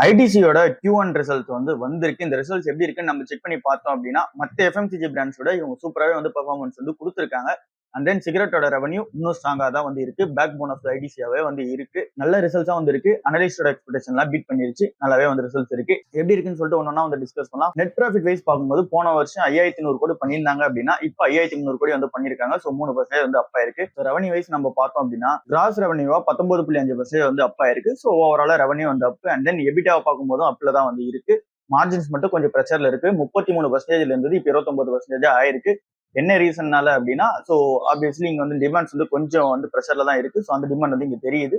ஐடிசியோட Q1 result வந்திருக்கு. இந்த results எப்படி இருக்குன்னு நம்ம செக் பண்ணி பார்த்தோம் அப்படின்னா, மத்த எஃப்எம்சிஜி பிராண்ட்ஸ் விட இவங்க சூப்பராவே பெர்ஃபார்மன்ஸ் குடுத்திருக்காங்க. அண்ட் தென் சிகரெட்டோட ரெவன்யூ இன்னும் ஸ்ட்ராங்கா தான் இருக்கு. பேக் போன் ஆஃப் ஐடிசியாவே இருக்கு. நல்ல ரிசல்ட்ஸா இருக்கு. அனலிஸ்டோட எக்ஸ்பெக்டேஷன்லாம் பீட் பண்ணிருச்சு. நல்லாவே ரிசல்ட்ஸ் இருக்கு. எப்படி இருக்குன்னு சொல்லிட்டு ஒன்னொன்னா டிஸ்கஸ் பண்ணலாம். நெட் ப்ராஃபிட் வைஸ் பார்க்கும்போது போன வருஷம் 5100 கோடி பண்ணியிருந்தாங்க அப்படின்னா இப்போ 5300 கோடி பண்ணிருக்காங்க. ஸோ 3% அப் ஆயிருக்கு. ரெவன்யூ வைஸ் நம்ம பார்த்தோம் அப்படின்னா கிராஸ் ரெவன்யூவா 19.5% அப் ஆயிருக்கு. ஸோ ஓவராலா ரெவன்யூ அப். அண்ட் தென் எபிட்டாவை பார்க்கும்போதும் அப்ல தான் இருக்கு. மார்ஜின்ஸ் மட்டும் கொஞ்சம் பிரச்சனைல இருக்கு. 33% இருந்தது இப்போ 29% ஆயிருக்கு. என்ன ரீசன்னால அப்படின்னா, ஸோ ஆப்வியஸ்லி இங்க டிமாண்ட்ஸ் கொஞ்சம் பிரஷர்ல தான் இருக்கு. ஸோ அந்த டிமாண்ட் இங்க தெரியுது.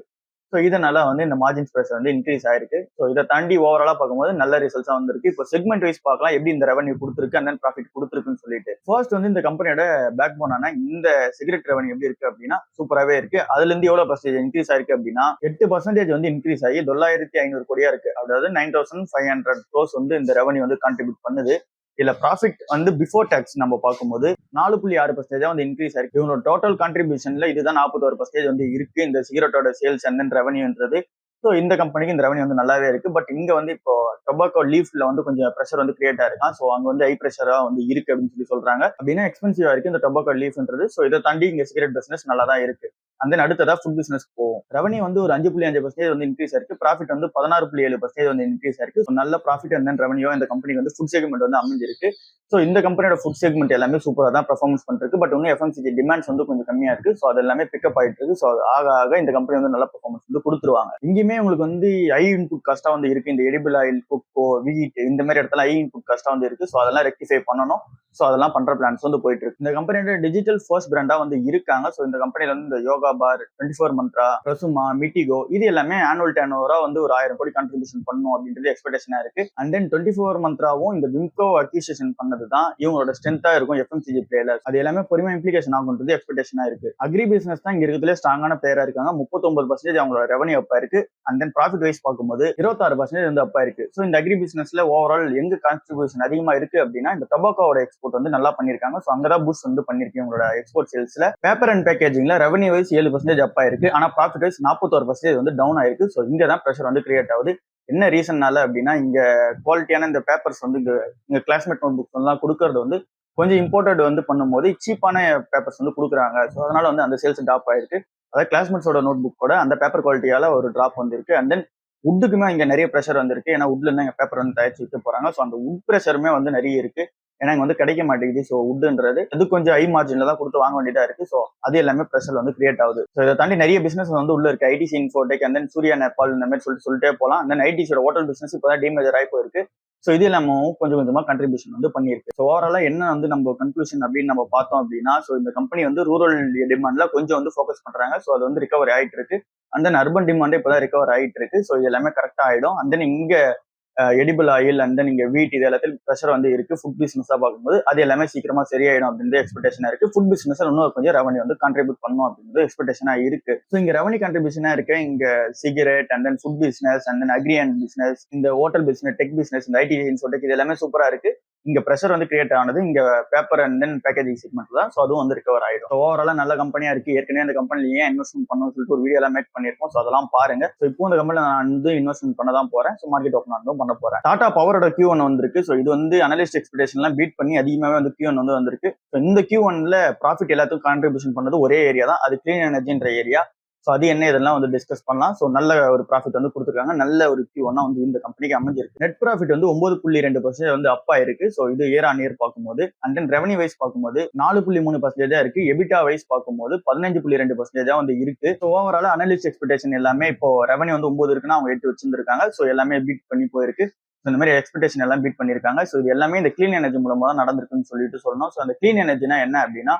ஸோ இதனால இந்த மார்ஜின்ஸ் பிரஷர் இன்க்ரீஸ் ஆயிருக்கு. ஸோ இதை தாண்டி ஓவராலா பார்க்கும்போது நல்ல ரிசல்ட்ஸா வந்திருக்கு. இப்போ செக்மெண்ட் வைஸ் பார்க்கலாம் எப்படி இந்த ரெவன்யூ கொடுத்துருக்கு அண்ட் ப்ராஃபிட் கொடுத்துருக்குன்னு சொல்லிட்டு. ஃபர்ஸ்ட் இந்த கம்பெனியோட பேக் போனான இந்த சிகரெட் ரெவன்யூ எப்படி இருக்கு அப்படின்னா சூப்பராகவே இருக்கு. அதுல இருந்து எவ்வளவு பர்சன்டேஜ் இன்க்ரீஸ் ஆயிருக்கு அப்படின்னா 8% இன்க்ரீஸ் ஆகி 9500 கோடியா இருக்கு. அதாவது 9500 crores இந்த ரெவன்யூ கான்ட்ரிபியூட் பண்ணுது. இல்ல ப்ராஃபிட் பிஃபோர் டாக்ஸ் நம்ம பார்க்கும்போது 4.6% இன்க்ரீஸ் ஆயிருக்கு. இவங்களோட டோட்டல் கான்ட்ரிபியூஷன்ல இதுதான் 41% இருக்கு இந்த சிகரெட்டோட சேல்ஸ் அண்ட் தென் ரெவன்யூன்றது. ஸோ இந்த கம்பெனிக்கு இந்த ரெவன்யூ நல்லாவே இருக்கு. பட் இங்க இப்போ டொபாக்கோ லீஃப்ல கொஞ்சம் ப்ரெஷர் கிரியேட் ஆயிருக்கான். ஸோ அங்க ஹை ப்ரெஷரா இருக்கு அப்படின்னு சொல்றாங்க. அப்படின்னா எக்ஸ்பென்சிவா இருக்கு இந்த டொபாக்கோ லீஃப்ன்றது. ஸோ இதை தாண்டி இங்க சிகரெட் பிசினஸ் நல்லா தான் இருக்கு. அண்ட் தென் அடுத்ததா ஃபுட் பிசினஸ் போகும். ரெவன்யூ ஒரு 5.5% இன்க்ரீஸ் ஆயிருக்கு. ப்ராஃபிட் 16.7% இன்க்ரீஸ் ஆயிருக்கு. நல்ல ப்ராஃபிட் அண்ட் தென் ரெவன்யூ இந்த கம்பெனிக்கு ஃபுட் செக்மெண்ட் அமைஞ்சிருக்கு. ஸோ இந்த கம்பெனியோட ஃபுட் செக்மெண்ட் எல்லாமே சூப்பரா தான் பெர்ஃபார்மன்ஸ் பண்ணிருக்கு. பட் இன்னும் எஃப்எம்சிஜி டிமாண்ட்ஸ் கொஞ்சம் கம்மியா இருக்கு. ஸோ அது எல்லாமே பிக்கப் ஆயிட்டு இருக்கு. ஸோ ஆக இந்த கம்பெனி நல்ல பெர்ஃபார்மன்ஸ் கொடுத்துருவாங்க. இங்கேயுமே உங்களுக்கு ஹை இன்புட் காஸ்டா இருக்கு. இந்த எடிபிள் ஆயில், கொக்கோ, வீட் இந்த மாதிரி இடத்துல ஹை இன்புட் காஸ்டா இருக்கு. ஸோ அதெல்லாம் ரெக்டிஃபை பண்ணணும். ஸோ அதெல்லாம் பண்ற பிளான்ஸ் போயிட்டு இருக்கு. இந்த கம்பெனியோட டிஜிட்டல் ஃபர்ஸ்ட் பிராண்டா இருக்காங்க. ஸோ இந்த கம்பெனில இந்த யோகா பார், 24 மந்த்ரா, பிரசுமா, மிட்டிகோ இது எல்லாமே ஆனுவல் டர்ன் ஓவரா ஒரு 1000 கோடி கான்ட்ரிபியூஷன் பண்ணும் அப்படின்றது எக்ஸ்பெக்டேஷனா இருக்கு. அண்ட் தென் 24 மந்த்ராவும் இந்த விம்கோ அக்யூசியேஷன் பண்ணதுதான் இவங்களோட ஸ்ட்ரென்த்தா இருக்கும் எஃப்எம்சிஜி பிளேயர்ஸ். அது எல்லாமே பொறுமையா இம்ப்ளிகேஷன் ஆகுன்றது எக்ஸ்பெக்டேஷனா இருக்கு. அக்ரி பிசினஸ் தான் இங்க இருக்கிறதுல ஸ்ட்ராங்கான பிளேயரா இருக்காங்க. 39% அவங்களோட ரெவன்யூ அப்பா இருக்கு. அண்ட் தென் ப்ராஃபிட் வைஸ் பார்க்கும்போது 26% அப்பா இருக்கு. ஸோ இந்த அக்ரி பிசினஸ்ல ஓவரால் எங்க கான்ட்ரிபியூஷன் அதிகமா இருக்கு அப்படின்னா இந்த டொபாக்கோட எக்ஸ்போர்ட் நல்லா பண்ணிருக்காங்க. ஸோ அங்கதான் பூஸ்ட் பண்ணிருக்கு உங்களோட எக்ஸ்போர்ட் சேல்ஸ்ல. பேப்பர் அண்ட் பேக்கேஜிங்ல ரெவன்யூ வைஸ் 7% அப்பா இருக்கு. ஆனா ப்ராஃபிட் வைஸ் 41% டவுன் ஆயிருக்கு. ஸோ இங்க தான் ப்ரெஷர் கிரியேட் ஆகுது. என்ன ரீசன்னால அப்படின்னா இங்க குவாலிட்டியான இந்த பேப்பர்ஸ் இங்க கிளாஸ்மேட் நோட் புக்ஸ் எல்லாம் கொடுக்கறது கொஞ்சம் இம்போர்ட்டட் பண்ணும்போது சீப்பான பேப்பர்ஸ் கொடுக்குறாங்க. ஸோ அதனால அந்த சேல்ஸ் ட்ராப் ஆயிருக்கு. அதாவது கிளாஸ்மேட்ஸோட நோட் புக்கோட அந்த பேப்பர் குவாலிட்டியால ஒரு ட்ராப் இருக்கு. அண்ட் தென் உட்டுக்குமே இங்க நிறைய ப்ரெஷர் இருக்கு. ஏன்னா உட்ல இருந்து பேப்பர் தயாரிச்சு விட்டு போறாங்க. ஸோ அந்த உட் ப்ரெஷருமே நிறைய இருக்கு. ஏன்னா இங்க கிடைக்க மாட்டேங்குது. ஸோ உட்ன்றது அது கொஞ்சம் ஹை மார்ஜின்ல தான் கொடுத்து வாங்க வேண்டியதா இருக்கு. ஸோ அது எல்லாமே ப்ரெஷர் கிரியேட் ஆகுது. ஸோ இதை தாண்டி நிறைய பிசினஸ் உள்ள இருக்கு. ITC Infotech and then Surya Nepal இந்த மாதிரி சொல்லிட்டே போகலாம். அந்த ஐடிசியோட ஹோட்டல் பிசினஸ் இப்போதான் டீமேஜர் ஆகி போயிருக்கு. ஸோ இது எல்லாமே கொஞ்சம் கொஞ்சமா கண்ட்ரிபியூஷன் பண்ணிருக்கு. ஸோ ஓவராலா என்ன நம்ம கன்க்ளூஷன் அப்படின்னு நம்ம பார்த்தோம் அப்படின்னா ஸோ இந்த கம்பெனி ரூரல் டிமாண்ட்ல கொஞ்சம் ஃபோக்கஸ் பண்றாங்க. ஸோ அது ரிகவர் ஆயிட்டு இருக்கு. அண்ட் தென் அர்பன் டிமாண்டே இப்போதான் ரிகவர் ஆயிட்டு இருக்கு. ஸோ இது எல்லாமே கரெக்டா ஆயிடும். அண்ட் தென் இங்க எடிபிள் ஆயில் அண்ட் தென் இங்க வீட் இது எல்லாத்தையும் ப்ரெஷர் இருக்கு. ஃபுட் பிசினஸா பார்க்கும்போது அது எல்லாமே சீக்கிரமா சரியாயிடும் அப்படின்ற எக்ஸ்பெக்டேஷனா இருக்கு. ஃபுட் பிசினஸ் இன்னும் கொஞ்சம் ரெவன்யூ கான்ட்ரிபியூட் பண்ணும் அப்படின்றது எக்ஸ்பெக்டேஷனா இருக்கு. ஸோ இங்க ரெவன்யூ கான்ட்ரிபியூஷனா இருக்கு. இங்க cigarette and then food business and then agri and business, இந்த ஹோட்டல் பிசினஸ், டெக் பிசினஸ், இந்த ஐடி இன்ஃபோடெக் இது எல்லாமே சூப்பரா இருக்கு. இங்க ப்ரெஷர் கிரியேட் ஆனது இங்க paper and then packaging segment தான். ஸோ அதுவும் ரிகவர் ஆயிடும். ஓவராலா நல்ல கம்பெனியா இருக்கு. ஏற்கனவே அந்த கம்பெனில ஏன் இன்வெஸ்ட்மெண்ட் பண்ணணும்னு சொல்லிட்டு ஒரு வீடியோ எல்லாம் மேக் பண்ணிருக்கோம். ஸோ அதெல்லாம் பாருங்க. ஸோ இப்போ இந்த கம்பெனில நான் இன்வெஸ்ட்மெண்ட் பண்ண தான் போறேன். ஸோ மார்க்கெட் ஓப்பன் பண்ண போறேன். டாடா பவரோட Q1 வந்திருக்கு. ஸோ இது அனலிஸ்ட் எக்ஸ்பெக்டேஷன் எல்லாம் பீட் பண்ணி அதிகமாவே Q1 வந்திருக்கு. ஸோ இந்த Q1ல ப்ராஃபிட் எல்லாத்துக்கும் கான்ட்ரிபியூஷன் பண்ணது ஒரே ஏரியா தான். அது கிளீன் எனர்ஜின்ற ஏரியா. ஸோ அது என்ன இதெல்லாம் டிஸ்கஸ் பண்ணலாம். ஸோ நல்ல ஒரு ப்ராஃபிட் கொடுத்துருக்காங்க. நல்ல ஒரு Q1 இந்த கம்பெனிக்கு அமைஞ்சிருக்கு. நெட் ப்ராஃபிட் 9.2% அப்பா இருக்கு. ஸோ இது இயர் ஆன் இயர் பார்க்கும்போது அண்ட் தென் ரெவன்யூ வைஸ் பார்க்கும்போது 4.3% இருக்கு. எபிட்டா வைஸ் பார்க்கும்போது 15.2% இருக்கு. ஸோ ஓவரால் அனலிஸ்ட் எக்ஸ்பெக்டேஷன் எல்லாமே இப்போ ரெவன்யூ 9 இருக்குன்னா அவங்க 8 வச்சிருக்காங்க. ஸோ எல்லாமே பீட் பண்ணி போயிருக்கு. இந்த மாதிரி எக்ஸ்பெக்டேஷன் எல்லாம் பீட் பண்ணிருக்காங்க. ஸோ இது எல்லாமே இந்த கிளீன் எனர்ஜி மூலமா தான் நடந்திருக்குன்னு சொல்லிட்டு சொல்லணும். ஸோ அந்த கிளீன் எனர்ஜினா என்ன அப்படின்னா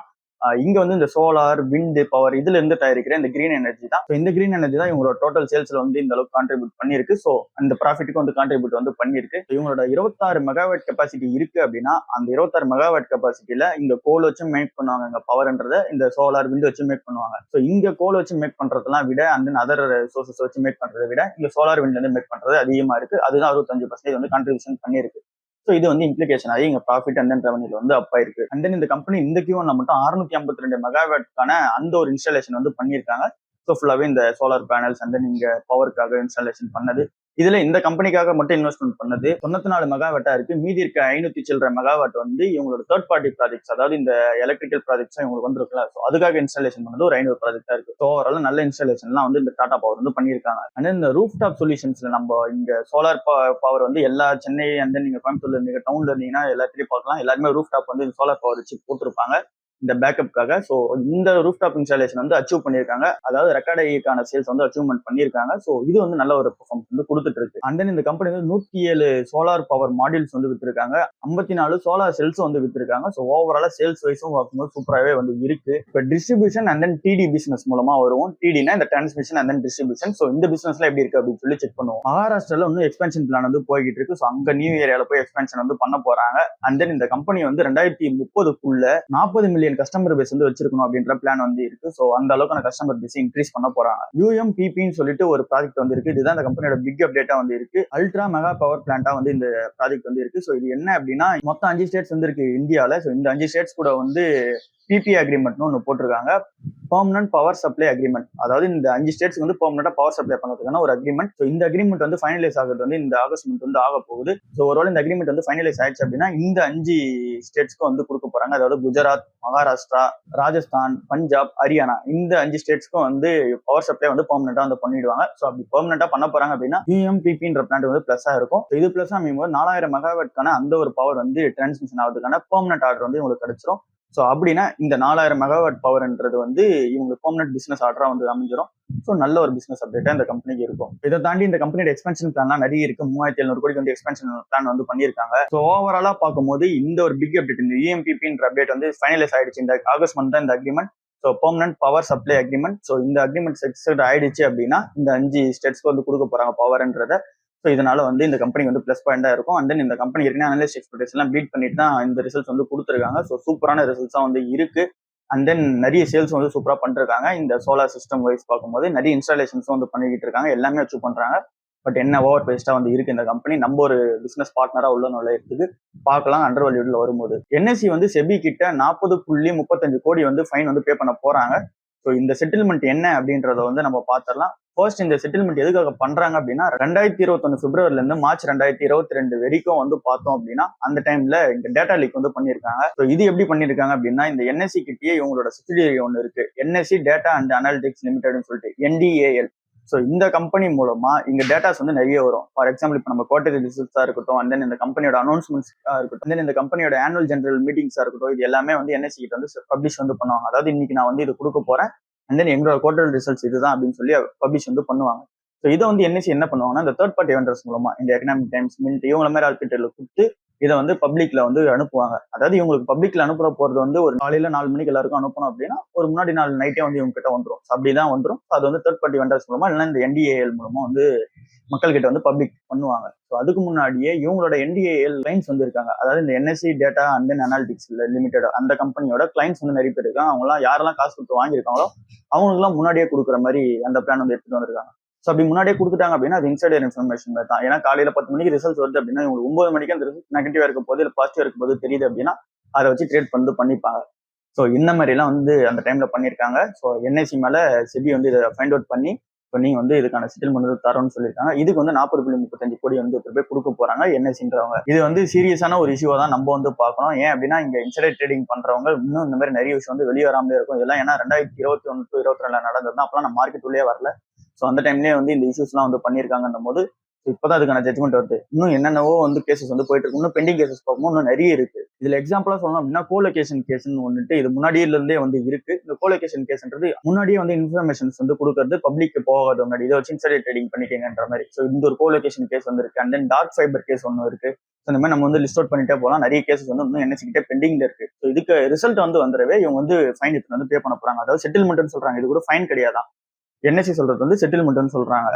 இங்க இந்த சோலார், விண்ட் பவர் இதுல இருந்து தயாரிக்கிற இந்த கிரீன் எனர்ஜி தான். இந்த கிரீன் எனர்ஜி தான் இவங்களோட டோட்டல் சேல்ஸ்ல இந்த அளவுக்கு கான்ட்ரிபியூட் பண்ணிருக்கு. ஸோ அந்த ப்ராஃபிட்டுக்கு கான்ட்ரிபியூட் பண்ணிருக்கு. இவங்களோட 26 மெகாவாட் கெப்பாசிட்டி இருக்கு அப்படின்னா அந்த 26 மெகாவாட் கெப்பாசிட்டியில இந்த கோல் வச்சு மேக் பண்ணுவாங்க. இங்க பவர்ன்றத இந்த சோலார், விண்ட் வச்சு மேக் பண்ணுவாங்க. ஸோ இங்க கோல் வச்சு மேக் பண்றதெல்லாம் விட அண்ட் தென் அதர் சோர்சஸ் வச்சு மேக் பண்றதை விட இங்க சோலார், விண்ட்ல இருந்து மேக் பண்றது அதிகமா இருக்கு. அதுதான் 65% கான்ட்ரிபியூஷன் பண்ணிருக்கு. ஸோ இது இம்ப்ளிகேஷன் ஆகி இங்க ப்ராஃபிட் அண்ட் தென் ரெவன்யூல அப்பா இருக்கு. அண்ட் தென் இந்த கம்பெனி இந்த Q1ல மட்டும் 652 மெகாவாட்கான அந்த ஒரு இன்ஸ்டாலேஷன் பண்ணியிருக்காங்க. ஸோ ஃபுல்லாவே இந்த சோலார் பேனல்ஸ் அண்ட் தென் இங்க பவருக்காக இன்ஸ்டாலேஷன் பண்ணது. இதுல இந்த கம்பெனிக்காக மட்டும் இன்வெஸ்ட்மெண்ட் பண்ணது 94 மெகாவாட்டா இருக்கு. மீதி இருக்க 500 சில்லற மெகாவாட் வந்து இவங்களோட தேர்ட் பார்ட்டி ப்ராஜெக்ட்ஸ், அதாவது இந்த எலக்ட்ரிக்கல் ப்ராஜெக்ட்ஸ் இவங்களுக்கு வந்துருக்குல்ல, ஸோ அதுக்காக இன்ஸ்டாலேஷன் பண்ணது ஒரு 500 ப்ராஜெக்டா இருக்கு. ஸோ ஓவரால் நல்ல இன்ஸ்டாலேஷன்லாம் வந்து இந்த டாடா பவர் வந்து பண்ணியிருக்காங்க. அண்ட் இந்த ரூஃப் டாப் சொல்யூஷன்ஸ்ல நம்ம இங்க சோலார் பவர் வந்து எல்லா சென்னை அண்ட் நீங்க கோயம்புத்தூர்ல இருந்தீங்க, டவுன்ல இருந்தீங்கன்னா எல்லாத்தையும் பார்க்கலாம். எல்லாருமே ரூஃப் டாப் வந்து சோலார் பவர் வச்சு போட்டிருப்பாங்க இந்த பேக்கப்காக. ஸோ இந்த ரூஃப் டாப் இன்ஸ்டாலேஷன் வந்து அச்சீவ் பண்ணியிருக்காங்க. அதாவது ரெக்கார்ட் ஐக்கான சேல்ஸ் வந்து அச்சீவ்மெண்ட் பண்ணியிருக்காங்க. ஸோ இது வந்து நல்ல ஒரு பெர்ஃபார்மன்ஸ் வந்து கொடுத்துட்டு இருக்கு. அண்ட் தென் இந்த கம்பெனி வந்து 107 சோலார் பவர் மாடியூல்ஸ் வந்து வித்திருக்காங்க. 54 சோலார் செல்ஸ் வந்து வித்திருக்காங்க. ஸோ ஓவராலா சேல்ஸ் வைஸும் பார்க்கும்போது சூப்பராகவே வந்து இருக்கு. இப்போ distribution and then DD business மூலமா வருவோம். டிடினா இந்த transmission and then distribution. So இந்த பிசினஸ்ல எப்படி இருக்கு அப்படின்னு சொல்லி செக் பண்ணுவோம். மகாராஷ்டிரால இன்னும் எக்ஸ்பென்ஷன் பிளான் வந்து போய்கிட்டு இருக்கு. ஸோ அங்க நியூ ஏரியால போய் எக்ஸ்பென்ஷன் வந்து பண்ண போறாங்க. அண்ட் தென் இந்த கம்பெனி வந்து 2030க்குள்ள 40 மில்லியன் கஸ்டமர் பேஸ் வந்து வச்சிருக்கணும் அப்படின்ற பிளான் வந்து இருக்கு. ஸோ அந்த அளவுக்கு கஸ்டமர் பேஸ் இன்க்ரீஸ் பண்ண போறாங்க. யூஎம்பிபின்னு சொல்லிட்டு ஒரு ப்ராஜெக்ட் வந்து இருக்கு. இதுதான் இந்த கம்பெனியோட பிக் அப்டேட்டா வந்து இருக்கு. அல்ட்ரா மெகா பவர் பிளான்ட்டா வந்து இந்த ப்ராஜெக்ட் வந்து இருக்கு. ஸோ இது என்ன அப்படின்னா மொத்தம் 5 ஸ்டேட்ஸ் வந்து இருக்கு இந்தியாவில். ஸோ இந்த 5 ஸ்டேட்ஸ் கூட வந்து பிபி அக்ரிமெண்ட்னு ஒன்று போட்டிருக்காங்க. Permanent power supply agreement. அதாவது இந்த 5 ஸ்டேட்ஸ்க்கு வந்து பெர்மனண்டா பவர் சப்ளை பண்ணுறதுக்கான ஒரு அக்ரிமெண்ட். ஸோ இந்த அக்ரிமெண்ட் வந்து ஃபைனலைஸ் ஆகிறது வந்து இந்த ஆகஸ்ட் மந்த் வந்து ஆக போகுது. ஸோ ஒருவேளை இந்த அக்ரிமெண்ட் வந்து ஃபைனலைஸ் ஆயிடுச்சு அப்படின்னா இந்த 5 ஸ்டேட்ஸ்க்கும் வந்து கொடுக்க போறாங்க. அதாவது குஜராத், மகாராஷ்டிரா, ராஜஸ்தான், பஞ்சாப், ஹரியானா இந்த 5 ஸ்டேட்ஸ்க்கும் வந்து பவர் சப்ளை வந்து பெர்மனண்டா வந்து பண்ணிடுவாங்க. ஸோ அப்படி பெர்மனண்டா பண்ண போறாங்க அப்படின்னா யூஎம்பிபின்ற பிளான்ட் வந்து பிளஸ்ஸா இருக்கும். இது பிளஸ் அமையும்போது 4000 மெகாவாட்கான அந்த ஒரு பவர் வந்து டிரான்ஸ்மிஷன் ஆகுதுக்கான பெர்மனன்ட் ஆர்டர் வந்து உங்களுக்கு கிடைச்சிரும். ஸோ அப்படின்னா இந்த 4000 மெகாவாட் பவர்ன்றது வந்து இவங்களுக்கு பெர்மனன்ட் பிசினஸ் ஆர்டரா வந்து அமைஞ்சிடும். ஸோ நல்ல ஒரு பிசினஸ் அப்டேட்டா இந்த கம்பெனிக்கு இருக்கும். இதை தாண்டி இந்த கம்பெனியோட எக்ஸ்பென்ஷன் பிளான்லாம் நிறைய இருக்கு. 3700 கோடிக்கு வந்து எக்ஸ்பென்ஷன் பிளான் வந்து பண்ணியிருக்காங்க. ஸோ ஓவராலா பார்க்கும்போது இந்த ஒரு பிக் அப்டேட், இந்த யூஎம்பிபின்ற அப்டேட் வந்து ஃபைனலைஸ் ஆயிடுச்சு. இந்த ஆகஸ்ட் மந்த் தான் இந்த agreement. So permanent power supply agreement. So இந்த அக்ரிமெண்ட் சக்சஸ் ஆயிடுச்சு அப்படின்னா இந்த 5 ஸ்டேட்ஸ்க்கு வந்து கொடுக்க போறாங்க பவர்ன்றத. ஸோ இதனால வந்து இந்த கம்பெனி வந்து பிளஸ் பாயிண்டா இருக்கும். அண்ட் தென் இந்த கம்பெனி ஏற்கனவே அனலிஸ்ட் எக்ஸ்பெக்டேஷன் எல்லாம் பீட் பண்ணிட்டு தான் இந்த ரிசல்ட்ஸ் வந்து கொடுத்துருக்காங்க. ஸோ சூப்பரான ரிசல்ட்ஸா வந்து இருக்கு. அண்ட் தென் நிறைய சேல்ஸ் வந்து சூப்பரா பண்ணிருக்காங்க. இந்த சோலார் சிஸ்டம் வைஸ் பார்க்கும்போது நிறைய இன்ஸ்டாலேஷன்ஸும் வந்து பண்ணிக்கிட்டு இருக்காங்க. எல்லாமே அச்சீவ் பண்றாங்க. பட் என்ன ஓவர் பேஸ்டா வந்து இருக்கு இந்த கம்பெனி. நம்ம ஒரு பிசினஸ் பார்ட்னரா உள்ள நுழையிறதுக்கு பார்க்கலாம் அண்டர் வேல்யூட்ல வரும்போது. என்எஸ்சி வந்து செபி கிட்ட 40.35 கோடி வந்து ஃபைன் வந்து பே பண்ண போறாங்க. ஸோ இந்த செட்டில்மெண்ட் என்ன அப்படின்றத வந்து நம்ம பார்த்துடலாம். ஃபர்ஸ்ட் இந்த செட்டில்மெண்ட் எதுக்காக பண்றாங்க அப்படின்னா 2021 பிப்ரவரில இருந்து மார்ச் 2022 வரைக்கும் வந்து பார்த்தோம் அப்படின்னா அந்த டைம்ல இந்த டேட்டா லீக் வந்து பண்ணியிருக்காங்க. ஸோ இது எப்படி பண்ணியிருக்காங்க அப்படின்னா இந்த என்எஸ்சி கிட்டேயே இவங்களோட சப்சிடியரி ஒன்று இருக்கு, என்எஸ்சி டேட்டா அண்ட் அனாலிட்டிக்ஸ் லிமிடெட்னு சொல்லிட்டு NDAL. ஸோ இந்த கம்பெனி மூலமா இங்க டேட்டாஸ் வந்து நிறைய வரும். ஃபார் எக்ஸாம்பிள் இப்போ நம்ம குவார்டர்லி ரிசல்ட்ஸா இருக்கட்டும், அண்ட் தென் இந்த கம்பெனியோட அனௌன்ஸ்மெண்ட்ஸா இருக்கட்டும், தென் இந்த கம்பெனியோட ஆனுவல் ஜெனரல் மீட்டிங்ஸா இருக்கட்டும், இது எல்லாமே வந்து என்எஸ்சி கிட்ட வந்து பப்ளிஷ் வந்து பண்ணுவாங்க. அதாவது இன்னைக்கு நான் வந்து இது கொடுக்க போறேன், அண்ட் தென் எங்களோட குவார்டர்லி ரிசல்ட்ஸ் இதுதான் அப்படின்னு சொல்லி பப்ளிஷ் வந்து பண்ணுவாங்க. ஸோ இதை வந்து என்எஸ்சி என்ன பண்ணுவாங்கன்னா இந்த தேர்ட் பார்ட்டி வெண்டர்ஸ் மூலமா இந்த எக்கனாமிக் டைம்ஸ், மின்ட் இவங்கள மாதிரி ஆர்கிட்டர்ல கொடுத்து இதை வந்து பப்ளிக்ல வந்து அனுப்புவாங்க. அதாவது இவங்களுக்கு பப்ளிக்ல அனுப்புற போறது வந்து ஒரு காலையில 4 மணிக்கு எல்லாருக்கும் அனுப்பணும் அப்படின்னா ஒரு முன்னாடி நாள் நைட்டே வந்து இவங்க கிட்ட வந்துடும். அப்படிதான் வந்துடும். அது வந்து தேர்ட் பார்ட்டி வெண்டர்ஸ் மூலமா இல்லைன்னா இந்த NDAL மூலமா வந்து மக்கள் கிட்ட வந்து பப்ளிக் பண்ணுவாங்க. ஸோ அதுக்கு முன்னாடியே இவங்களோட NDAL கிளைண்ட்ஸ் வந்து இருக்காங்க. அதாவது இந்த NSC data and then analytics limited அந்த கம்பெனியோட கிளைண்ட்ஸ் வந்து நிறைய பேர் இருக்காங்க. அவங்களாம் யாரெல்லாம் காசு கொடுத்து வாங்கியிருக்காங்களோ அவங்களுக்குலாம் முன்னாடியே கொடுக்குற மாதிரி அந்த பிளான் வந்து எடுத்துட்டு வந்திருக்காங்க. ஸோ அப்படி முன்னாடியே கொடுத்துட்டாங்க அப்படின்னா அது இன்சைடர் இன்ஃபர்மேஷன் தான். ஏன்னா காலையில 10 மணிக்கு ரிசல்ட் வருது அப்படின்னா இவங்களுக்கு 9 மணிக்கு அந்த ரிசல்ட் நெகட்டிவா இருக்க போது இல்லை பாசிட்டிவா இருக்க போது தெரியுது அப்படின்னா அதை வச்சு ட்ரேட் வந்து பண்ணிப்பாங்க. ஸோ இந்த மாதிரி எல்லாம் வந்து அந்த டைம்ல பண்ணியிருக்காங்க. ஸோ என்ஐசி மேல செபி வந்து இதை ஃபைண்ட் அவுட் பண்ணி இப்போ நீங்க வந்து இதுக்கான செட்டில்மெண்ட் வந்து தரோம்னு சொல்லியிருக்காங்க. இதுக்கு வந்து 40.35 கோடி வந்து போய் கொடுக்க போறாங்க என்எஸ்சின்றவங்க. இது வந்து சீரியஸான ஒரு இஷ்யூவா தான் நம்ம வந்து பார்க்கணும். ஏன் அப்படின்னா இங்க இன்சைடர் ட்ரேடிங் பண்றவங்க இன்னும் இந்த மாதிரி நிறைய விஷயம் வந்து வெளியே வராமலே இருக்கும். இதெல்லாம் ஏன்னா 2021 to 22 நடந்ததுதான். அப்பெல்லாம் நம்ம மார்க்கெட் உள்ளே வரல. ஸோ அந்த டைம்லேயே வந்து இந்த இஷ்யூஸ்லாம் வந்து பண்ணியிருக்காங்கன்னும் போது இப்போதான் அதுக்கான ஜட்மெண்ட் வருது. இன்னும் என்னென்னவோ வந்து கேசஸ் வந்து போயிட்டு இருக்கு. இன்னும் பெண்டிங் கேசஸ் பார்க்கும்போது இன்னும் நிறைய இருக்கு. இதுல எக்ஸாம்பிளா சொல்லணும் அப்படின்னா கோலோகேஷன் கேஸ்ன்னு ஒன்றுட்டு இது முன்னாடியில இருந்தே வந்து இருக்கு. இந்த கோலோகேஷன் கேஸ்ன்றது முன்னாடியே வந்து இன்ஃபர்மேஷன்ஸ் வந்து கொடுக்கறது பப்ளிக் போகாத முன்னாடி இதை வச்சு இன்சைடர் ட்ரேடிங் பண்ணிக்கங்கன்ற மாதிரி. ஸோ இந்த ஒரு கோலோகேஷன் கேஸ் வந்து இருக்கு. And then dark fiber case ஒன்று இருக்கு. இந்த மாதிரி நம்ம வந்து லிஸ்ட் அவுட் பண்ணிட்டே போகலாம். நிறைய கேசஸ் வந்து இன்னும் என்எஸ்சி கிட்ட பெண்டிங்ல இருக்கு. ஸோ இதுக்கு ரிசல்ட் வந்து வந்துடவே இவங்க வந்து ஃபைன் எடுத்து வந்து பே பண்ண போறாங்க. அதாவது செட்டில்மெண்ட்னு சொல்றாங்க. இது கூட ஃபைன் கிடையாதான். என்எஸ்சி சொல்றது வந்து செட்டில்மெண்ட்னு சொல்றாங்க.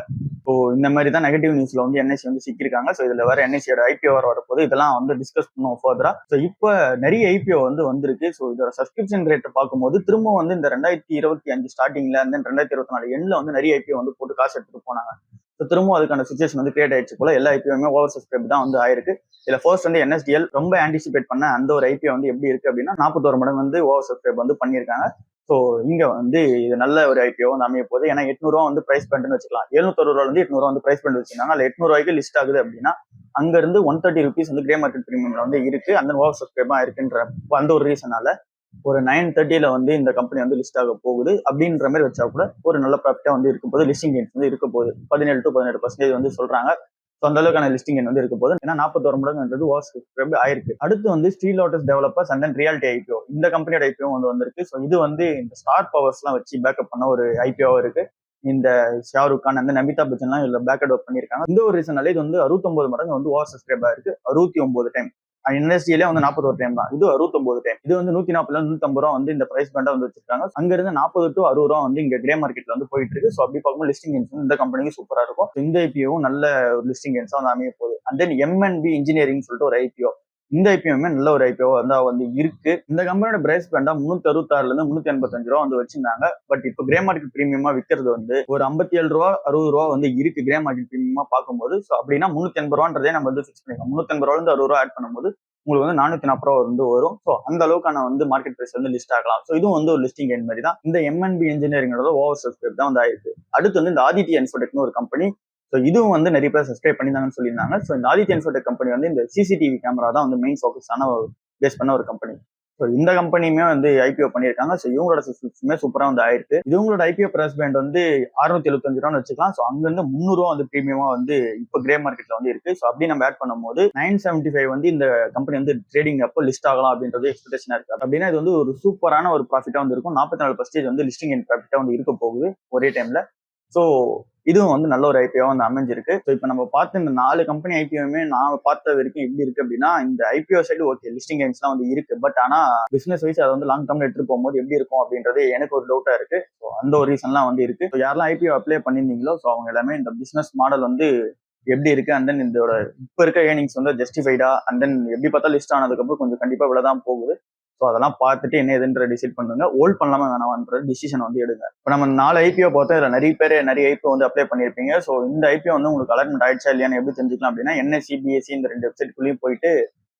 ஸோ இந்த மாதிரி தான் நெகட்டிவ் நியூஸ்ல வந்து என்எஸ்சி வந்து சிக்கிருக்காங்க. ஸோ இதுல வர என்எஸ்சியோட ஐபிஓ வரப்போது இதெல்லாம் வந்து டிஸ்கஸ் பண்ணுவோம் ஃபர்தரா. ஸோ இப்போ நிறைய ஐபிஓ வந்து வந்திருக்கு. ஸோ இதோட சப்ஸ்கிரிப்ஷன் ரேட் பார்க்கும்போது திரும்ப வந்து இந்த 2025 ஸ்டார்டிங்ல அந்த 2024 எண்ட்ல வந்து நிறைய ஐபிஓ வந்து போட்டு காசு எடுத்துட்டு போனாங்க. ஸோ திரும்ப அதுக்கான சுச்சுவேஷன் வந்து கிரியேட் ஆயிடுச்சு போல. எல்லா ஐபிஓமே ஓவர் சப்ஸ்கிரைப் தான் வந்து ஆயிருக்கு. இதுல ஃபர்ஸ்ட் வந்து என்எஸ்டிஎல் ரொம்ப ஆன்டிசிபேட் பண்ண அந்த ஒரு ஐபிஓ வந்து எப்படி இருக்கு அப்படின்னா 41 மடங்கு வந்து ஓவர் சப்ஸ்கிரைப் வந்து பண்ணியிருக்காங்க. ஸோ இங்க வந்து இது நல்ல ஒரு ஐபிஓ வந்து அமைய போகுது. ஏன்னா 800 வந்து பிரைஸ் பண்ணிட்டு வச்சுக்கலாம். 760 வந்து 800 வந்து பிரைஸ் பண்ணி வச்சிருக்காங்க. அதுல 800 லிஸ்ட் ஆகுது அப்படின்னா அங்க இருந்து 130 ருபீஸ் வந்து கிரே மார்க்கெட் பிரீமியம்ல வந்து இருக்கு. அந்த ஓவர் சப்ஸ்கிரைபா இருக்குன்ற அந்த ஒரு ரீசனால ஒரு 930 வந்து இந்த கம்பெனி வந்து லிஸ்ட் ஆக போகுது அப்படின்ற மாதிரி வச்சா கூட ஒரு நல்ல ப்ராஃபிட்டா வந்து இருக்கும் போது லிஸ்டிங் கெயின்ஸ் வந்து இருக்க போகுது. 17 to 18% வந்து சொல்றாங்க. ஸோ அந்த அளவுக்கான லிஸ்டிங் வந்து இருக்க போது. ஏன்னா 41 மடங்குன்றது ஓவர் சப்ஸ்கிரைப் ஆயிருக்கு. அடுத்து வந்து steel lotus developers and then reality IPO. இந்த கம்பெனியோட ஐபிஓ வந்து வந்திருக்கு. ஸோ இது வந்து இந்த ஸ்டார் பவர்ஸ் எல்லாம் வச்சு பேக்கப் பண்ண ஒரு ஐபிஓ இருக்கு. இந்த ஷாருக் கான் அந்த அமிதாப் பச்சன்லாம் இதுல பேக்கப் அப் பண்ணிருக்காங்க. இந்த ஒரு ரீசனால இது வந்து 69 மடங்கு வந்து ஓவர் சப்ஸ்கிரைப் ஆயிருக்கு. 69 டைம். இண்டஸ்ட்ரியிலே வந்து 41 டைம் தான். இது 69 டைம். இது வந்து 140 150 ரூபா வந்து இந்த பிரைஸ் பேண்டா வந்து வச்சிருக்காங்க. அங்க இருந்து 40 to 60 ரூபா வந்து இங்க கிரே மார்க்கெட்ல வந்து போயிட்டு இருக்கு. ஸோ அப்படி பார்க்கும்போது லிஸ்டிங் கெயின்ஸ் இந்த கம்பெனிக்கு சூப்பரா இருக்கும். இந்த ஐபிஓவும் நல்ல ஒரு லிஸ்டிங் கெயின்ஸா வந்து அமைய போகுது. அண்ட் தென் எம்என்பி இன்ஜினியரிங் சொல்லிட்டு ஒரு ஐபிஓ. இந்த ஐபிஓமே நல்ல ஒரு ஐபிஓ வந்து இருக்கு. இந்த கம்பெனியோட பிரைஸ் பேண்டா 366 இருந்து 385 ரூபா வந்து வச்சிருந்தாங்க. பட் இப்போ கிரே மார்க்கெட் பிரீமியமா விற்கிறது வந்து ஒரு 57 ரூபா 60 ரூபா வந்து இருக்கு கிரே மார்க்கெட் பிரீமியமா பார்க்கும்போது. ஸோ அப்படின்னா 380 ரூபான்றதே நம்ம வந்து ஃபிக்ஸ் பண்ணிக்கலாம். 380 ரூபால இருந்து 60 ரூபா ஆட் பண்ணும்போது உங்களுக்கு வந்து 440 ரூபா வந்து வரும். ஸோ அந்த அளவுக்கான வந்து மார்க்கெட் பிரைஸ் வந்து லிஸ்ட் ஆகலாம். ஸோ இதுவும் வந்து ஒரு லிஸ்டிங் கெயின் மாதிரி தான். இந்த எம்என்பி இன்ஜினியரிங்கோட ஓவர் சப்ஸ்கிரைப் தான் வந்து ஆயிருக்கு. அடுத்து வந்து இந்த ஆதித்யா இன்ஃபோடெக்னு ஒரு கம்பெனி. ஸோ இதுவும் வந்து நிறைய பேர் சப்ஸ்கிரைப் பண்ணியிருந்தாங்கன்னு சொல்லியிருந்தாங்க. ஸோ இந்த ஆதித்யா இன்ஃபோடெக் கம்பெனி வந்து இந்த சிசிடிவி கேமரா தான் வந்து மெயின் ஃபோக்கஸான பேஸ் பண்ண ஒரு கம்பெனி. ஸோ இந்த கம்பெனியுமே வந்து ஐபிஓ பண்ணியிருக்காங்க. ஸோ இவங்களோட சப்ஸ்கிரிப்ஷனுமே சூப்பராக வந்து ஆயிருக்கு. இவங்களோட ஐபிஓ பிரைஸ் பேண்ட் வந்து 675 ரூபான்னு வச்சுக்கலாம். ஸோ அங்கிருந்து 300 ரூபா வந்து பிரீமியமா வந்து இப்போ கிரே மார்க்கெட்ல வந்து இருக்கு. ஸோ அப்படி நம்ம ஆட் பண்ணும்போது 975 வந்து இந்த கம்பெனி வந்து ட்ரேடிங் அப்போ லிஸ்ட் ஆகலாம் அப்படின்றது எக்ஸ்பெக்டேஷனா இருக்கு. அப்படின்னா இது வந்து ஒரு சூப்பரான ஒரு ப்ராஃபிட்டா வந்து இருக்கும். 44% வந்து லிஸ்டிங் அண்ட் ப்ராஃபிட்டா வந்து இருக்க போகுது ஒரே டைம்ல. ஸோ இதுவும் வந்து நல்ல ஒரு ஐபிஓ வந்து அமைஞ்சிருக்கு. ஸோ இப்போ நம்ம பார்த்த இந்த 4 கம்பெனி ஐபிஓமே நான் பார்த்த வரைக்கும் எப்படி இருக்கு அப்படின்னா இந்த ஐபிஓ சைடு ஓகே லிஸ்டிங் கெயின்ஸ்லாம் வந்து இருக்கு. பட் ஆனா பிசினஸ் வைஸ் அதை வந்து லாங் டர்ம்ல எடுத்துட்டு போகும்போது எப்படி இருக்கும் அப்படின்றது எனக்கு ஒரு டவுட்டா இருக்கு. ஸோ அந்த ஒரு ரீசன்லாம் வந்து இருக்கு. ஸோ யாரெல்லாம் ஐபிஓ அப்ளை பண்ணியிருந்தீங்களோ ஸோ அவங்க எல்லாமே இந்த பிசினஸ் மாடல் வந்து எப்படி இருக்கு அண்ட் தென் இதோட இப்ப இருக்க ஏர்னிங்ஸ் வந்து ஜஸ்டிஃபைடா அண்ட் தென் எப்படி பார்த்தா லிஸ்ட் ஆனதுக்கப்புறம் கொஞ்சம் கண்டிப்பா இவ்வளவுதான் போகுது. ஸோ அதெல்லாம் பார்த்துட்டு என்ன எதுன்ற டிசைட் பண்ணுங்க. ஹோல்ட் பண்ணலாமா வேணாமான்ற டிசிஷன் வந்து எடுங்க. இப்போ நம்ம 4 ஐபிஓ பார்த்தோம். இதில் நிறைய ஐபிஓ வந்து அப்ளை பண்ணியிருப்பீங்க. ஸோ இந்த ஐபிஓ வந்து உங்களுக்கு அலாட்மெண்ட் ஆயிடுச்சா இல்லையான்னு எப்படி தெரிஞ்சுக்கலாம் அப்படின்னா என்எஸ்சி பிஎஸ்சி இந்த 2 வெப்சைட்குள்ளேயும் போயிட்டு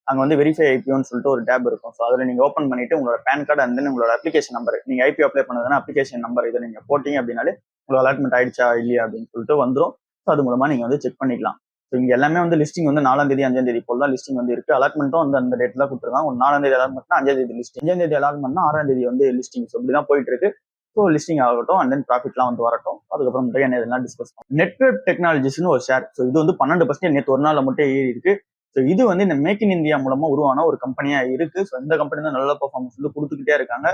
அங்கே வந்து வெரிஃபை ஐபிஓன்னு சொல்லிட்டு ஒரு டேப் இருக்கும். ஸோ அதில் நீங்கள் ஓப்பன் பண்ணிட்டு உங்களோட பேன் கார்டு அண்ட் தென் உங்களோட அப்ளிகேஷன் நம்பர் நீங்கள் ஐபிஓ அப்ளை பண்ணதுன்னா அப்ளிகேஷன் நம்பர் இதை நீங்கள் போட்டீங்க அப்படின்னாலே உங்களுக்கு அலாட்மெண்ட் ஆயிடுச்சா இல்லையா அப்படின்னு சொல்லிட்டு வந்துடும். ஸோ அது மூலமா நீங்கள் வந்து செக் பண்ணிக்கலாம். ஸோ இங்க எல்லாமே வந்து லிஸ்டிங் வந்து 4ஆம் தேதி 5ஆம் தேதி போல தான் லிஸ்டிங் வந்து இருக்கு. அலாட்மெண்ட்டும் வந்து அந்த டேட் தான் கொடுத்துருக்காங்க. ஒரு 4ஆம் தேதி அலாட்மெண்ட்னா 5ஆம் தேதி லிஸ்டிங், 5ஆம் தேதி அலாட்மெண்ட்னா 6ஆம் தேதி வந்து லிஸ்டிங். ஸோ இப்படிதான் போயிட்டு இருக்கு. ஸோ லிஸ்டிங் ஆகட்டும் அண்ட் தென் ப்ராஃபிட்லாம் வந்து வரட்டும். அதுக்கப்புறம் என்ன இதெல்லாம் டிஸ்கஸ் பண்ணுவோம். நெட்வொர்க் டெக்னாலஜிஸ்னு ஒரு ஷேர். ஸோ இது வந்து 12% நேற்று ஒரு நாள்ல மட்டும் ஏறி இருக்கு. ஸோ இது வந்து இந்த மேக் இன் இந்தியா மூலமா உருவான ஒரு கம்பெனியா இருக்கு. ஸோ இந்த கம்பெனி தான் நல்ல பர்ஃபார்மன்ஸ் வந்து கொடுத்துக்கிட்டே இருக்காங்க.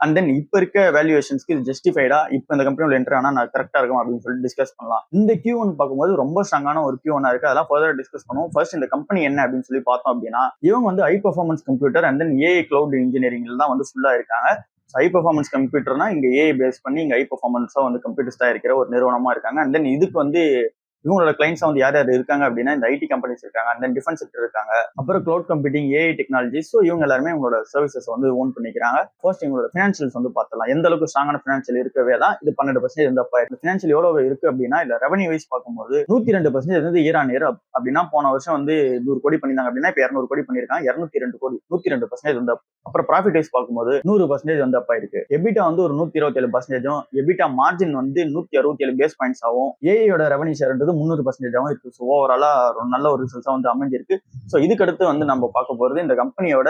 அண்ட் தென் இப்ப இருக்க வேல்யூவேஷன்ஸ்க்கு இது ஜஸ்டிஃபைடா இப்ப இந்த கம்பெனியோட என்ட்ரு ஆனா நான் கரெக்டா இருக்கும் அப்படின்னு சொல்லிட்டு டிஸ்கஸ் பண்ணலாம். இந்த Q1 பார்க்கும்போது ரொம்ப ஸ்ட்ராங்கான ஒரு Q1 இருக்கு. அதெல்லாம் ஃபர்தர் டிஸ்கஸ் பண்ணுவோம். ஃபர்ஸ்ட் இந்த கம்பெனி என்ன அப்படின்னு சொல்லி பார்த்தோம் அப்படின்னா இவங்க வந்து high performance computer and then AI cloud இன்ஜினியரிங்ல தான் வந்து ஃபுல்லா இருக்காங்க. ஹை பர்ஃபார்மன்ஸ் கம்ப்யூட்டர்னா இங்க ஏஐ பேஸ் பண்ணி இங்க ஹை பர்ஃபார்மன்ஸா வந்து கம்ப்யூட்டர்ஸ் தான் இருக்கிற ஒரு நிறுவனமா இருக்காங்க. அண்ட் தென் இதுக்கு வந்து இவங்களோட கிளைண்ட்ஸ் வந்து யார் யார் இருக்காங்க அப்படின்னா இந்த ஐடி கம்பெனிஸ் இருக்காங்க, அந்த டிஃபென்ஸ் செக்டர் இருக்காங்க, அப்புறம் cloud computing, AI technology. So இவங்க எல்லாருமே உங்களோட சர்வீசஸ் வந்து ஓன் பண்ணிக்கிறாங்க. ஃபர்ஸ்ட் இவங்களோட ஃபினான்ஷியல்ஸ் வந்து பார்த்தலாம். எந்த அளவுக்கு ஸ்ட்ராங்கான ஃபினான்ஷியல் இருக்கவே தான் இது 12% இருந்தப்ப ஃபினான்ஷியல் எவ்வளவு இருக்கு அப்படின்னா இல்ல ரெவன்யூ வைஸ் பார்க்கும்போது 102% வந்து இயர் ஆன் இயர். அப்படின்னா போன வருஷம் வந்து 100 கோடி பண்ணிருந்தாங்க அப்படின்னா இப்ப 200 கோடி பண்ணிருக்காங்க. 202 கோடி 102% வந்து அப்புறம் ப்ராஃபிட் வைஸ் பார்க்கும்போது 100% வந்து அப்பா இருக்கு. எபிட்டா வந்து ஒரு 127%, எபிட்டா மார்ஜின் வந்து 167 பேஸ் பாயிண்ட்ஸ் ஆகும். ஏஐயோட ரெவன்யூ ஷேர்ன்றது 300% ஆகும் இருக்கு. ஸோ ஓவராலா நல்ல ஒரு ரிசல்ட்ஸா வந்து அமைஞ்சிருக்கு. ஸோ இதுக்கு அடுத்து வந்து நம்ம பார்க்க போறது இந்த கம்பெனியோட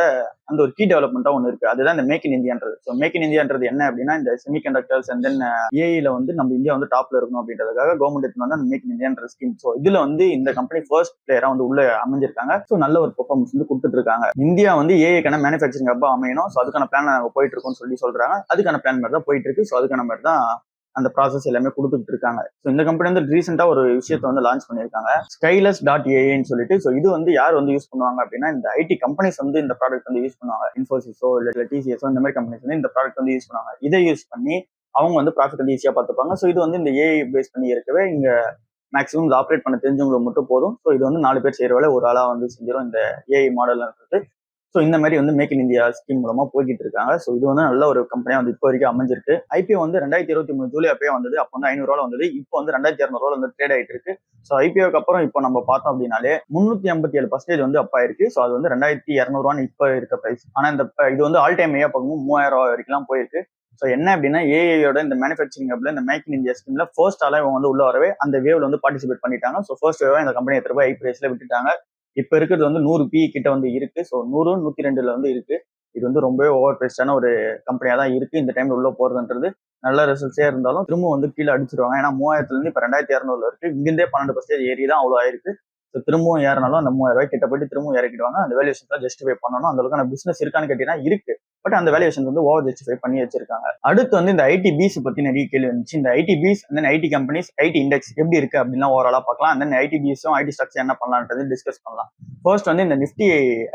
அந்த ஒரு கீ டெவலப்மெண்டா ஒன்று இருக்கு. அதுதான் இந்த மேக் இன் இந்தியான்றது. ஸோ மேக் இன் இந்தியான்றது என்ன அப்படின்னா இந்த செமி கண்டக்டர்ஸ் அண்ட் தென் ஏஐல வந்து நம்ம இந்தியா வந்து டாப்ல இருக்கணும் அப்படின்றதுக்காக கவர்மெண்ட் எடுத்து வந்து அந்த மேக் இன் இந்தியான்ற ஸ்கீம். ஸோ இதுல வந்து இந்த கம்பெனி ஃபர்ஸ்ட் பிளேயரா வந்து உள்ள அமைஞ்சிருக்காங்க. ஸோ நல்ல ஒரு பெர்ஃபார்மன்ஸ் வந்து கொடுத்துட்டு இருக்காங்க. இந்தியா வந்து ஏஐக்கான மேனுஃபேக்சரிங் ஹப்பா அமையணும். ஸோ அதுக்கான பிளான் நாங்கள் போயிட்டு இருக்கோம்னு சொல்றாங்க. அதுக்கான பிளான் மாதிரி தான் போயிட்டு இருக்கு. ஸோ அதுக்கான மாதிரி தான் அந்த ப்ராசஸ் எல்லாமே கொடுத்துட்டு இருக்காங்க. ஸோ இந்த கம்பெனி வந்து ரீசெண்டா ஒரு விஷயத்தை வந்து லான்ச் பண்ணியிருக்காங்க, skyless.ai சொல்லிட்டு. ஸோ இது வந்து யார் வந்து யூஸ் பண்ணுவாங்க அப்படின்னா இந்த ஐடி கம்பெனிஸ் வந்து இந்த ப்ராடக்ட் வந்து யூஸ் பண்ணுவாங்க. இன்ஃபோசிஸோ இல்லை டிசிஎஸோ இந்த மாதிரி கம்பெனிஸ் வந்து இந்த ப்ராடக்ட் வந்து யூஸ் பண்ணுவாங்க. இதை யூஸ் பண்ணி அவங்க வந்து ப்ராஃபிட் வந்து ஈஸியா பார்த்துப்பாங்க. ஸோ இது வந்து இந்த ஏஐ பேஸ் பண்ணி இருக்கவே இங்க மேக்ஸிமம் ஆப்ரேட் பண்ண தெரிஞ்சவங்களுக்கு மட்டும் போதும். ஸோ இது வந்து 4 பேர் செய்யற வேலை ஒரு ஆளா வந்து செஞ்சிடும் இந்த ஏஐ மாடல்ன்றது. ஸோ இந்த மாதிரி வந்து மேக் இன் இந்தியா ஸ்கீம் மூலமா போய்கிட்டு இருக்காங்க. ஸோ இது வந்து நல்ல ஒரு கம்பெனியா வந்து இப்போ வரைக்கும் அமைஞ்சிருக்கு. ஐபிஓ வந்து 2023 ஜூலை அப்பயே வந்தது. அப்போ வந்து 500 ரூபாய் வந்தது. இப்போ வந்து 2200 வந்து ட்ரேட் ஆயிட்டு இருக்கு. ஸோ ஐபிஓக்கு அப்புறம் இப்போ நம்ம பார்த்தோம் அப்படின்னாலே 357% வந்து அப்பா இருக்கு. ஸோ அது வந்து 2200 இப்போ இருக்க பிரைஸ். ஆனா இந்த இது வந்து ஆல் டைம் ஏயா பார்க்கும்போது 3000 ரூபாய் வரைக்கும் போயிருக்கு. ஸோ என்ன அப்படின்னா ஏஐயோட இந்த மேனுஃபேக்சரிங் ஹப்ல இந்த மேக் இன் இந்தியா ஸ்கீம்ல ஃபர்ஸ்ட் ஆளா இவங்க வந்து உள்ள வரவே அந்த வேவ்ல வந்து பார்ட்டிசிபேட் பண்ணிட்டாங்க. ஸோ ஃபர்ஸ்ட் வேவா இந்த கம்பெனி எடுத்து போய் ஐ பிரைஸ்ல விட்டுட்டாங்க. இப்ப இருக்கிறது வந்து 100 பி கிட்ட வந்து இருக்கு. ஸோ 100 102ல வந்து இருக்கு. இது வந்து ரொம்பவே ஓவர் பிரைஸ்டான ஒரு கம்பெனியா தான் இருக்கு. இந்த டைம்ல உள்ள போறதுன்றது நல்ல ரிசல்ட்ஸே இருந்தாலும் திரும்ப வந்து கீழே அடிச்சிருவாங்க. ஏன்னா 3000ல இருந்து இப்ப 2200 இருக்கு. இங்கிருந்தே 12% ஏறி தான் அவ்வளவு ஆயிருக்கு. ஸோ திரும்பவும் ஏறினாலும் அந்த 3000 ரூபாய் கிட்ட போயிட்டு திரும்பவும் இறக்கிடுவாங்க. அந்த வேல்யூஷன் ஜஸ்டிஃபை பண்ணணும். அந்த அளவுக்கான பிசினஸ் இருக்கான்னு கேட்டீங்கன்னா இருக்கு. பட் அந்த வேல்யூஷன் வந்து ஓவர் ஜஸ்டிஃபை பண்ணி வச்சிருக்காங்க. அடுத்து வந்து இந்த ஐடி பிஸ் பத்தி நிறைய கேள்வி வந்துச்சு. இந்த ஐடி பிஸ் and IT companies ID index எப்படி இருக்கு அப்படின்னா ஓவராலா பார்க்கலாம். அந்த ஐடி பிஸும் ஐடி ஸ்டாக்ஸ் என்ன பண்ணலான்றது டிஸ்கஸ் பண்ணலாம். ஃபர்ஸ்ட் வந்து இந்த நிஃப்டி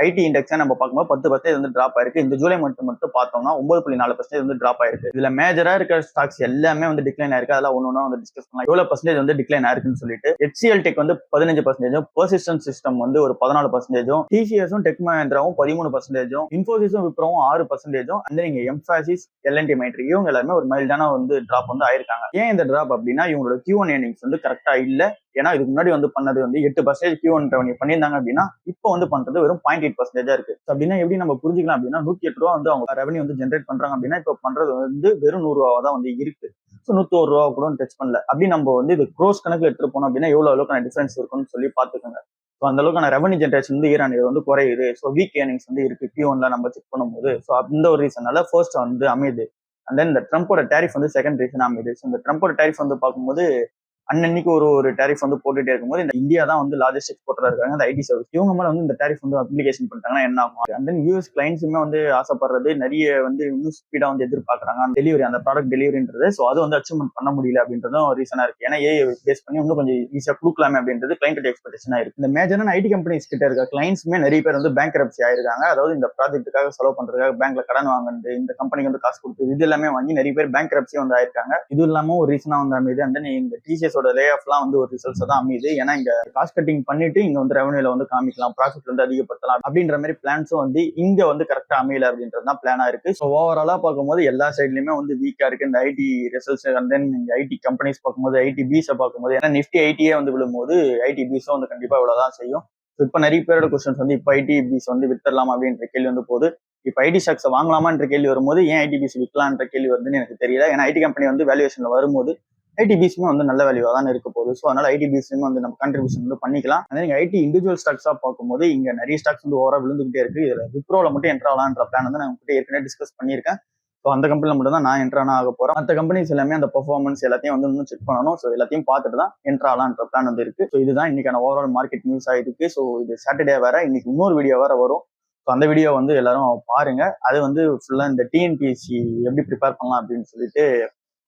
ஐடி இண்டெக்ஸ் நம்ம பார்க்கும்போது 10% வந்து டிராப் ஆயிருக்கு. இந்த ஜூலை மட்டும் பார்த்தோம்னா 9.4% வந்து டிராப் ஆயிருக்கு. இதுல மேஜரா இருக்கிற ஸ்டாக்ஸ் எல்லாமே வந்து டிக்ளைன் ஆயிருக்கு. அதெல்லாம் ஒன்னொன்னா வந்து டிஸ்கஸ் பண்ணலாம். எவ்வளவு பர்சன்டேஜ் வந்து டிக்ளைன் ஆயிருக்குன்னு சொல்லிட்டு HCL டெக் வந்து 15%, பெர்சிஸ்டன்ட் சிஸ்டம் வந்து ஒரு 14%, டிசிஎஸும் டெக் மஹிந்திராவும் 13%, இன்ஃபோசிஸும் விப்ரோவும் 6%, அந்த நீங்க எம்ஃபாசிஸ் எல்என்டி மைட்ரி இவங்க எல்லாருமே ஒரு மைல்டான வந்து டிராப் வந்து ஆயிருக்காங்க. ஏன் இந்த டிராப் அப்படின்னா இவங்களோட Q1 ஏர்னிங்ஸ் வந்து கரெக்டா இல்ல. ஏன்னா இதுக்கு முன்னாடி வந்து பண்ணது வந்து 8% Q1 ரெவன்யூ பண்ணியிருந்தாங்க அப்படின்னா இப்போ வந்து பண்றது வெறும் 0.8% இருக்கு. அப்படின்னா எப்படி நம்ம புரிஞ்சுக்கலாம் அப்படின்னா 108 ரூபா வந்து அவங்க ரெவன்யூ வந்து ஜென்ரேட் பண்றாங்க அப்படின்னா இப்போ பண்றது வந்து வெறும் 100 ரூபா தான் வந்து இருக்கு. ஸோ 101 ரூபா கூட டச் பண்ணல. அப்படி நம்ம வந்து இது க்ரோஸ் கணக்கில் எடுத்துட்டு போனோம் அப்படின்னா எவ்வளவு அளவுக்கான டிஃபரன்ஸ் இருக்குன்னு சொல்லி பாத்துக்கோங்க. ஸோ அந்த அளவுக்கான ரெவன்யூ ஜென்ரேஷன் வந்து இயர் ஆன் இயர் வந்து குறையுது. ஸோ வீக் ஏர்னிங்ஸ் வந்து இருக்கு Q1ல நம்ம செக் பண்ணும்போது. ஸோ அந்த ஒரு ரீசனால ஃபர்ஸ்ட் வந்து அமையுது. அண்ட் தென் இந்த ட்ரம்போட டேரிஃப் வந்து செகண்ட் ரீசன் அமையுது. ஸோ இந்த ட்ரம்போட டேரிஃப் வந்து பார்க்கும்போது அன்னன்னைக்கு ஒரு டேரிஃப் வந்து போட்டுட்டே இருக்கும்போது இந்த இந்தியா தான் வந்து லார்ஜஸ்ட் எக்ஸ்போர்ட்டரா இருக்காங்க அந்த ஐடி சர்வீஸ். இவங்க மேல வந்து இந்த டேரிஃப் வந்து அப்ளிகேஷன் பண்ணிட்டாங்கன்னா என்ன ஆகும்? அண்ட் தென் யூஎஸ் கிளைண்ட்ஸுமே வந்து ஆசைப்படுறது நிறைய வந்து இன்னும் ஸ்பீடா வந்து எதிர்பார்க்கறாங்க அந்த டெலிவரி, அந்த ப்ராடக்ட் டெலிவரின்றது. ஸோ அது வந்து அச்சீவ்மெண்ட் பண்ண முடியல அப்படின்றதும் ரீசனா இருக்கு. ஏன்னா ஏஐ பேஸ் பண்ணி இன்னும் கொஞ்சம் ஈஸியா கொடுக்கலாமே அப்படின்றது கிளைண்ட் எக்ஸ்பெக்டேஷனா இருக்கு. இந்த மேஜரான ஐடி கம்பெனிஸ் கிட்ட இருக்க கிளைண்ட்ஸுமே நிறைய பேர் வந்து பேங்க்ரப்சி ஆயிருக்காங்க. அதாவது இந்த ப்ராஜெக்ட்டுக்காக செலவு பண்றதுக்காக பேங்க்ல கடன் வாங்குறது, இந்த கம்பெனிக்கு வந்து காசு கொடுத்து இது எல்லாமே வாங்கி நிறைய பேர் பேங்க்ரப்சி வந்து ஆயிருக்காங்க. இது இல்லாம ஒரு ரீசனா வந்து அமையுது. அந்த இந்த டிசிஎஸோட லே ஆஃப்லாம் வந்து ஒரு ரிசல்ட்ஸ் தான் அமையுது. ஏன்னா இங்க காஸ்ட் கட்டிங் பண்ணிட்டு இங்க வந்து ரெவன்யூல வந்து காமிக்கலாம், ப்ராஃபிட் வந்து அதிகப்படுத்தலாம் அப்படின்ற மாதிரி பிளான்ஸும் வந்து இங்க வந்து கரெக்டா அமையல அப்படின்றது தான் பிளானா இருக்கு. ஸோ ஓவராலா பார்க்கும்போது எல்லா சைட்லயுமே வந்து வீக்கா இருக்கு இந்த ஐடி ரிசல்ட்ஸ். அண்ட் தென் இந்த ஐடி கம்பெனிஸ் பார்க்கும்போது ஐடி பிஸை பார்க்கும்போது ஏன்னா நிஃப்டி ஐடியே வந்து விழும்போது ஐடி பிஸும் வந்து கண்டிப்பா இவ்வளவுதான் செய்யும். இப்போ நிறைய பேரோட கொஸ்டின்ஸ் வந்து இப்போ ஐடி பிஸ் வந்து வித்தரலாம் அப்படின்ற கேள்வி வந்து போகுது. இப்போ ஐடி ஸ்டாக்ஸ் வாங்கலாமான்ற கேள்வி வரும்போது ஏன் ஐடி பிஸ் விற்கலான்ற கேள்வி வருதுன்னு எனக்கு தெரியல. ஏன்னா ஐடி கம்பெனி வந்து வேல்யூவேஷன்ல வரும்போது ஐடி பிஸுமே வந்து நல்ல வேல்யூவா தான் இருக்க போகுது. ஸோ அதனால ஐடி பிஸுமே வந்து நம்ம கான்ட்ரிபியூஷன் வந்து பண்ணிக்கலாம். அதே நீங்க ஐடி இண்டிவிஜுவல் ஸ்டாக்ஸா பார்க்கும்போது இங்க நிறைய ஸ்டாக்ஸ் வந்து ஓவரா விழுந்துகிட்டே இருக்கு. இதுல விப்ரோல மட்டும் என்ட்ரு ஆகலான்ற பிளான் வந்து நான் உங்ககிட்ட ஏற்கனவே டிஸ்கஸ் பண்ணியிருக்கேன். ஸோ அந்த கம்பெனில மட்டும் தான் நான் என்ட்ரானா ஆக போறேன். மற்ற கம்பெனிஸ் எல்லாமே அந்த பெர்ஃபார்மன்ஸ் எல்லாத்தையும் வந்து இன்னும் செக் பண்ணணும். ஸோ எல்லாத்தையும் பார்த்துட்டு தான் என்ட்ரு ஆகலான்ற பிளான் வந்து இருக்கு. ஸோ இதுதான் இன்னைக்கான ஓவரால் மார்க்கெட் நியூஸ் ஆயிருக்கு. ஸோ இது சாட்டர்டே வேற, இன்னைக்கு இன்னொரு வீடியோ வேற வரும். ஸோ அந்த வீடியோ வந்து எல்லாரும் பாருங்க. அது வந்து ஃபுல்லா இந்த டிஎன்பிஎஸ்சி எப்படி ப்ரிப்பேர் பண்ணலாம் அப்படின்னு சொல்லிட்டு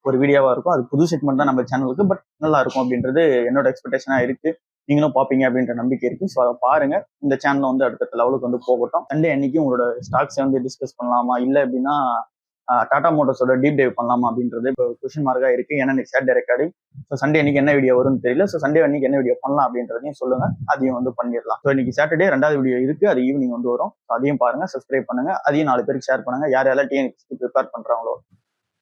ஒரு வீடியோவா இருக்கும். அது புது செக்மெண்ட் தான் நம்ம சேனலுக்கு, பட் நல்லா இருக்கும் அப்படின்றது என்னோட எக்ஸ்பெக்டேஷனா இருக்கு. நீங்களும் பாப்பீங்க அப்படின்ற நம்பிக்கை இருக்கு. ஸோ அதை பாருங்க. இந்த சேனல் வந்து அடுத்த லெவலுக்கு வந்து போகட்டும். சண்டே அன்னைக்கு உங்களோட ஸ்டாக்ஸை வந்து டிஸ்கஸ் பண்ணலாமா, இல்லை அப்படின்னா டாடா மோட்டர்ஸோட டீப் டைவ் பண்ணலாமா அப்படின்றது இப்போ கொஸ்டின் மார்க்கா இருக்கு. ஏன்னா இன்னைக்கு சாட்டர்டே ரெக்கார்டிங். ஸோ சண்டே அன்னைக்கு என்ன வீடியோ வரும்னு தெரியல. ஸோ சண்டே அன்னைக்கு என்ன வீடியோ பண்ணலாம் அப்படின்றதையும் சொல்லுங்க. அதையும் வந்து பண்ணிடலாம். ஸோ இன்னைக்கு சாட்டர்டே 2வது வீடியோ இருக்கு. அது ஈவினிங் வந்து வரும். அதையும் பாருங்க, சப்ஸ்கிரைப் பண்ணுங்க, அதையும் 4 பேருக்கு ஷேர் பண்ணுங்க யார் யாரெல்லாம் டிஎன்பிஎஸ்சிக்கு ப்ரிப்பேர் பண்றாங்களோ.